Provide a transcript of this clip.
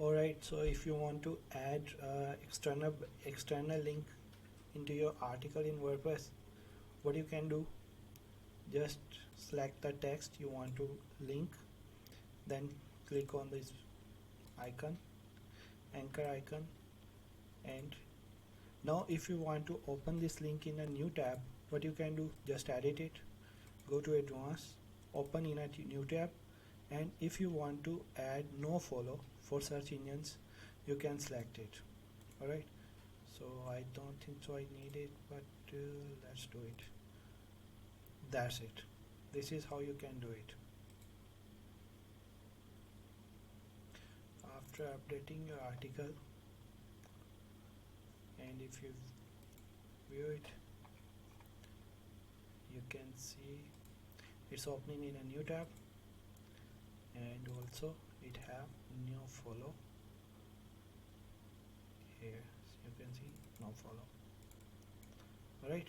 Alright, so if you want to add external link into your article in WordPress, what you can do, just select the text you want to link, then click on this icon, anchor icon, and now if you want to open this link in a new tab, what you can do, just edit it, go to advanced, open in a new tab, and if you want to add NoFollow for search engines, you can select it. Alright, so I don't think so I need it, but let's do it. That's it. This is how you can do it. After updating your article, and if you view it, you can see it's opening in a new tab, and also it have NoFollow here, so you can see NoFollow. Alright.